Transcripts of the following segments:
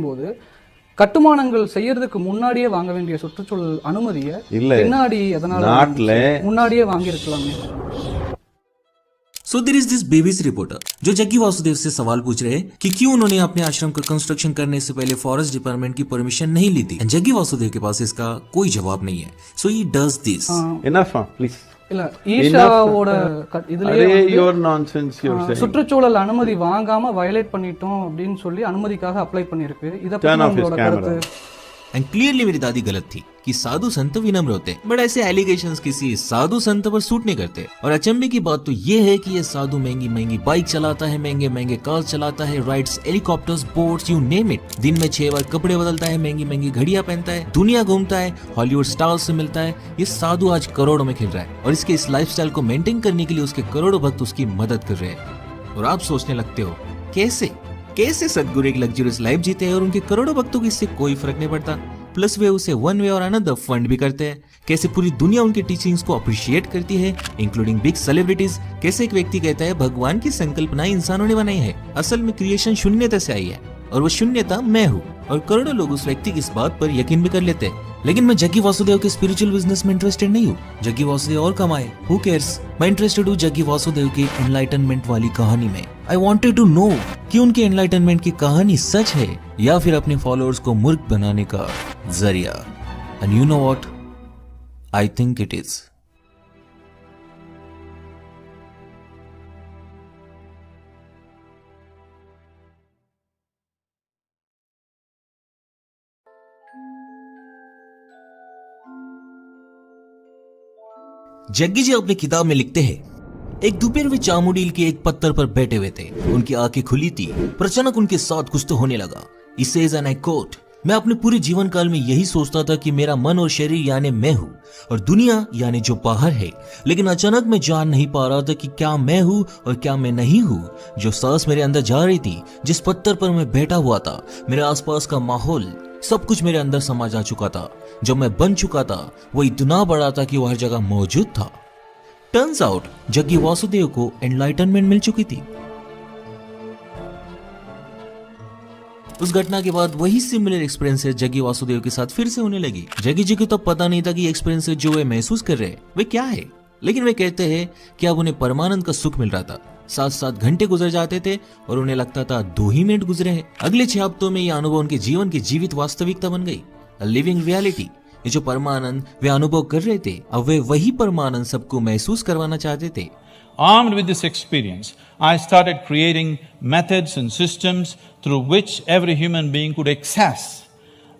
போது கட்டுமானங்கள் செய்யறதுக்கு முன்னாடியே வாங்க வேண்டிய சுற்றுச்சூழல் அனுமதியை பின்னாடி அதனால முன்னாடியே வாங்கியிருக்கலாமே. So there is this BBC reporter जो जग्गी वासुदेव से सवाल पूछ रहे हैं कि क्यों उन्होंने अपने आश्रम का कंस्ट्रक्शन करने से पहले फॉरेस्ट डिपार्टमेंट की परमिशन नहीं ली थी. And जग्गी वासुदेव के पास इसका कोई जवाब नहीं है. So he does this. Enough, please. இல்ல ஈஷாவோட இதுலயே சுற்றுச்சூழல் அனுமதி வாங்காம வயலேட் பண்ணிட்டோம் அப்படின்னு சொல்லி அனுமதிக்காக அப்ளை பண்ணிருக்கு. இத பத்தி உங்களோட கருத்து? एंड क्लियरली मेरी दादी गलत थी कि साधु संत विनम्र होते, बट ऐसे एलिगेशंस किसी साधु संत पर सूट नहीं करते. और अचंभे की बात तो ये है कि ये साधु महंगी महंगी बाइक चलाता है, महंगे महंगे कार चलाता है, rides helicopters, boats, you name it. दिन में 6 बार कपड़े बदलता है, महंगी महंगी घड़ियां पहनता है, दुनिया घूमता है, हॉलीवुड स्टार्स से मिलता है. ये साधु आज करोड़ों में खिल रहा है और इसके इस लाइफस्टाइल को मेंटेन करने के लिए उसके करोड़ों भक्त उसकी मदद कर रहे हैं. और आप सोचने लगते हो कैसे सदगुरु एक लग्जरियस लाइफ जीते हैं और उनके करोड़ों भक्तों को इससे कोई फर्क नहीं पड़ता. प्लस वे उसे वन वे और अनदर फंड भी करते हैं. कैसे पूरी दुनिया उनकी टीचिंग्स को अप्रिशिएट करती है, इंक्लूडिंग बिग सेलिब्रिटीज. कैसे एक व्यक्ति कहता है भगवान की संकल्पना इंसानों ने बनाई है, असल में क्रिएशन शून्यता से आई है और वो शून्यता मैं हूँ. और करोड़ों लोग उस व्यक्ति की इस बात पर यकीन भी कर लेते हैं. लेकिन मैं जग्गी वासुदेव के स्पिरिचुअल बिजनेस में इंटरेस्टेड नहीं हूँ. जग्गी वासुदेव और कमाए, हु केयर्स. मैं इंटरेस्टेड हूँ जग्गी वासुदेव की एनलाइटनमेंट वाली कहानी में. आई वांटेड टू नो कि उनके एनलाइटनमेंट की कहानी सच है या फिर अपने फॉलोअर्स को मूर्ख बनाने का जरिया. And you know what, I think it is. Jaggi ji अपनी किताब में लिखते हैं, एक दोपहर वे चामुंडील के एक पत्थर पर बैठे हुए थे. उनकी आंखें खुली थी पर अचानक उनके साथ कुछ तो होने लगा. He says and I quote, मैं अपने पूरे जीवन काल में यही सोचता था कि मेरा मन और शरीर यानी मैं हूँ और दुनिया यानी जो बाहर है, लेकिन अचानक मैं जान नहीं पा रहा था कि क्या मैं हूँ और क्या मैं नहीं हूँ. जो सांस मेरे अंदर जा रही थी, जिस पत्थर पर मैं बैठा हुआ था, मेरे आसपास का माहौल, सब कुछ मेरे अंदर समा जा चुका था. जो मैं बन चुका था वो इतना बड़ा था कि वो हर जगह मौजूद था. टर्न्स आउट जग्गी वासुदेव को एनलाइटनमेंट मिल चुकी थी. उस घटना के बाद वही सिमिलर एक्सपीरियंसेस जग्गी वासुदेव के साथ फिर से होने लगी. जग्गी जी को तो पता नहीं था कि एक्सपीरियंसेस जो वे महसूस कर रहे हैं वे क्या है, लेकिन वे कहते हैं कि अब उन्हें परमानंद का सुख मिल रहा था. 7-7 घंटे गुजर जाते थे और उन्हें लगता था 2 ही मिनट गुजरे हैं. अगले 6 हफ्तों में यह अनुभव उनके जीवन की जीवित वास्तविकता बन गई, लिविंग रियलिटी. ये जो परमानंद वे अनुभव कर रहे थे, अब वे वही परमानंद सबको महसूस करवाना चाहते थे. Armed with this experience, I started creating methods and systems through which every human being could access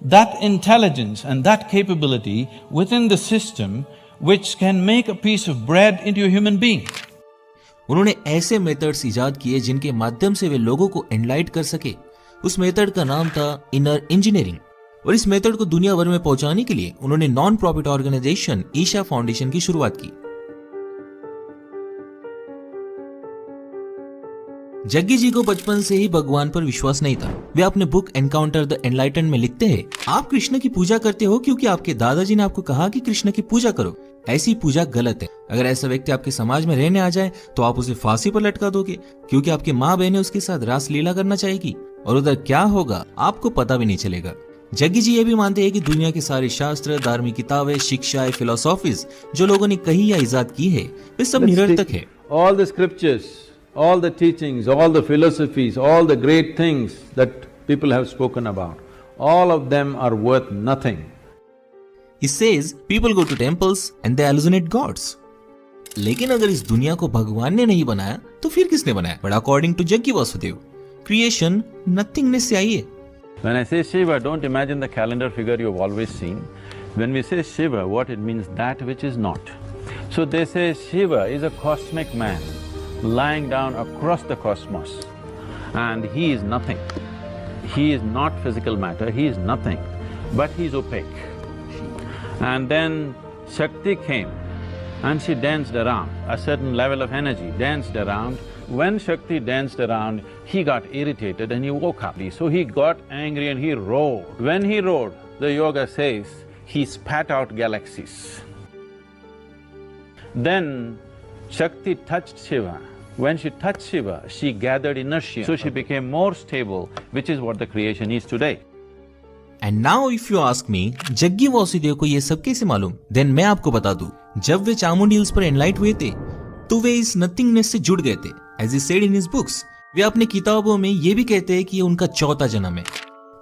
that intelligence and that capability within the system which can make a piece of bread into a human being. उन्होंने ऐसे methods इजाद किए जिनके माध्यम से वे लोगों को एनलाइट कर सके. उस मेथड का नाम था इनर इंजीनियरिंग. और इस मेथड को दुनिया भर में पहुंचाने के लिए उन्होंने non profit organisation Isha Foundation की शुरुआत की. जग्गी जी को बचपन से ही भगवान पर विश्वास नहीं था. वे अपने बुक एनकाउंटर द एनलाइटन में लिखते हैं, आप कृष्ण की पूजा करते हो क्योंकि आपके दादाजी ने आपको कहा कि कृष्ण की पूजा करो. ऐसी पूजा गलत है. अगर ऐसा व्यक्ति आपके समाज में रहने आ जाए तो आप उसे फांसी पर लटका दोगे क्योंकि आपकी माँ बहनें उसके साथ रास लीला करना चाहेगी और उधर क्या होगा आपको पता भी नहीं चलेगा. जग्गी जी ये भी मानते हैं कि दुनिया के सारे शास्त्र, धार्मिक किताबें, शिक्षाएं, फिलोसॉफीज जो लोगों ने कही या इजाद की है वे सब निरर्थक है. All the scriptures, all the teachings, all the philosophies, all the great things that people have spoken about, all of them are worth nothing. He says people go to temples and they hallucinate gods. लेकिन अगर इस दुनिया को भगवान ने नहीं बनाया तो फिर किसने बनाया? But according to Jaggi Vasudev, creation nothingness से आई है. When I say Shiva, don't imagine the calendar figure you've always seen. When we say Shiva, what it means, that which is not. So they say Shiva is a cosmic man lying down across the cosmos and he is nothing. He is not physical matter, he is nothing, but he is opaque. And then Shakti came and she danced around, a certain level of energy danced around. When Shakti danced around, he got irritated and he woke up. So he got angry and he roared. When he roared, the yoga says, he spat out galaxies. Then Shakti touched Shiva. When she touched Shiva, she gathered inertia, so she became more stable, which is what the creation is today. And now if you ask me Jaggi Vasudev को ये सब कैसे मालूम, then मैं आपको बता दूं, जब वे चामुंडी हिल्स पर एनलाइट हुए थे तो वे इस नथिंगनेस से जुड़ गए थे। As he said in his books, वे अपने किताबों में ये भी कहते हैं कि ये उनका चौथा जन्म है।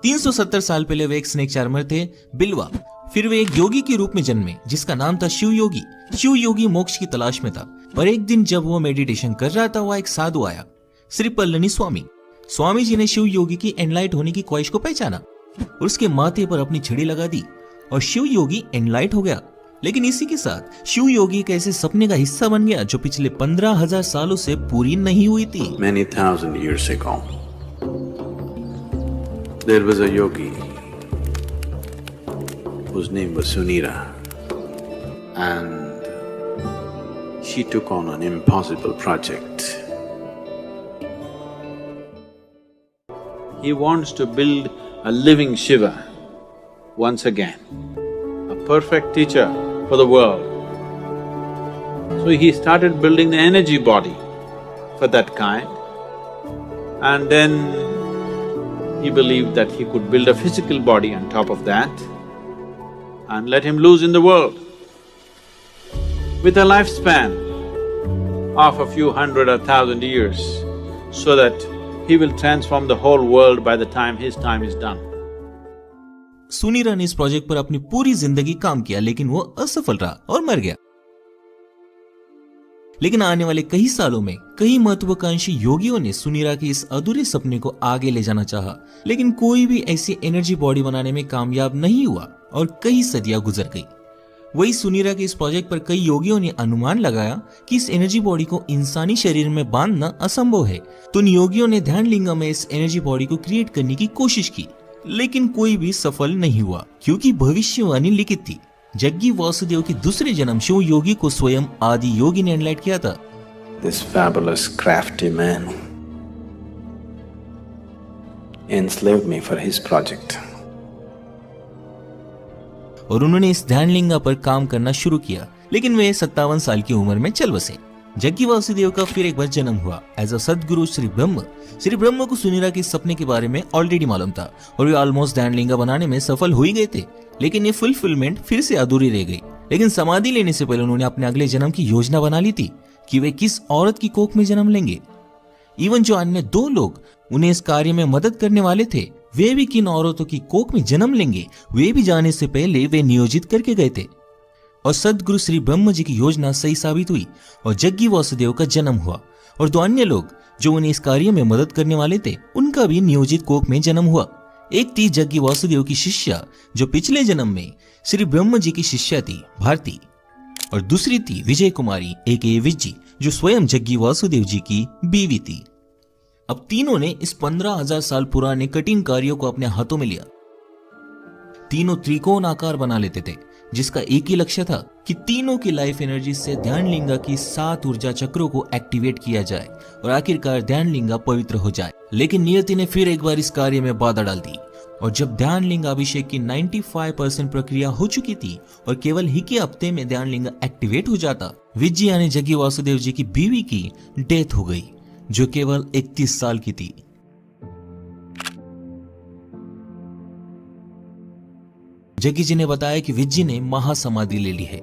370 साल पहले वे एक स्नेक चार्मर थे बिल्वा, फिर वे एक योगी के रूप में जन्मे जिसका नाम था शिव योगी। शिव योगी मोक्ष की तलाश में था, पर एक दिन जब वो मेडिटेशन कर रहा था वह एक साधु आया, श्री पल्लनी स्वामी। स्वामी जी ने शिव योगी की एनलाइट होने की ख्वाहिश को पहचाना और उसके माथे पर अपनी छड़ी लगा दी और शिव योगी एनलाइट हो गया। लेकिन इसी के साथ शिव योगी एक ऐसे सपने का हिस्सा बन गया जो पिछले 15,000 सालों से पूरी नहीं हुई थी। Many thousand years ago, there was a yogi whose name was Sunira, and she took on an impossible project. He wants to build a living Shiva once again, a perfect teacher for the world. So he started building the energy body for that kind, and then he believed that he could build a physical body on top of that and let him loose in the world. With a lifespan of a few hundred or thousand years, so that he will transform the whole world by the time his time is done. Sunira ने इस project पर अपनी पूरी जिंदगी काम किया, लेकिन वो असफल रहा और मर गया। लेकिन आने वाले कई सालों में कई महत्वाकांक्षी योगियों ने सुनीरा के इस अधूरे सपने को आगे ले जाना चाहा, लेकिन कोई भी ऐसी एनर्जी बॉडी बनाने में कामयाब नहीं हुआ और कई सदियां गुजर गई। वही सुनीरा के इस प्रोजेक्ट पर कई योगियों ने अनुमान लगाया कि इस एनर्जी बॉडी को इंसानी शरीर में बांधना असंभव है, तो उन योगियों ने ध्यान लिंगा में इस एनर्जी बॉडी को क्रिएट करने की कोशिश की, लेकिन कोई भी सफल नहीं हुआ, क्योंकि भविष्यवाणी लिखित थी। जग्गी वासुदेव के दूसरे जन्म शिव योगी को स्वयं आदि योगी ने एनलाइट किया था। This fabulous, crafty man enslaved me for his project. और उन्होंने इस ध्यान लिंगा पर काम करना शुरू किया, लेकिन वे 57 साल की उम्र में चल बसे। जग्गी वासुदेव का फिर एक बार जन्म हुआ एज अ सदगुरु श्री ब्रह्म। श्री ब्रह्म को सुनीरा के सपने के बारे में ऑलरेडी मालूम था और वे ऑलमोस्ट ध्यान लिंगा बनाने में सफल हो ही गए थे, लेकिन ये फुलफिलमेंट फिर से अधूरी रह गई। लेकिन समाधि लेने से पहले उन्होंने अपने अगले जन्म की योजना बना ली थी कि वे किस औरत की कोख में जन्म लेंगे। इवन जो अन्य 2 लोग उन्हें इस कार्य में मदद करने वाले थे, वे भी किन औरतों की कोख में जन्म लेंगे वे भी जाने से पहले वे नियोजित करके गए थे। और सदगुरु श्री ब्रह्म जी की योजना सही साबित हुई और जग्गी वासुदेव का जन्म हुआ और 2 अन्य लोग जो उन्हें इस कार्य में मदद करने वाले थे उनका भी नियोजित कोख में जन्म हुआ। एक थी जग्गी वासुदेव की शिष्या जो पिछले जन्म में श्री ब्रह्म जी की शिष्या थी भारती, और दूसरी थी विजय कुमारी एके विज्जी जो स्वयं जग्गी वासुदेव जी की बीवी थी। अब तीनों ने इस 15,000 साल पुराने कठिन कार्यों को अपने हाथों में लिया। तीनों त्रिकोण आकार बना लेते थे, जिसका एक ही लक्ष्य था कि तीनों की लाइफ एनर्जी से ध्यान लिंगा की 7 ऊर्जा चक्रों को एक्टिवेट किया जाए और आखिरकार ध्यान लिंगा पवित्र हो जाए। लेकिन नियति ने फिर एक बार इस कार्य में बाधा डाल दी और जब ध्यान लिंगा अभिषेक की 95% प्रक्रिया हो चुकी थी और केवल ही के हफ्ते में ध्यान लिंगा एक्टिवेट हो जाता, विजय यानी जग्गी वासुदेव जी की बीवी की डेथ हो गई जो केवल 31 साल की थी। जग्गी जी ने बताया कि विज्जी ने महासमाधि ले ली है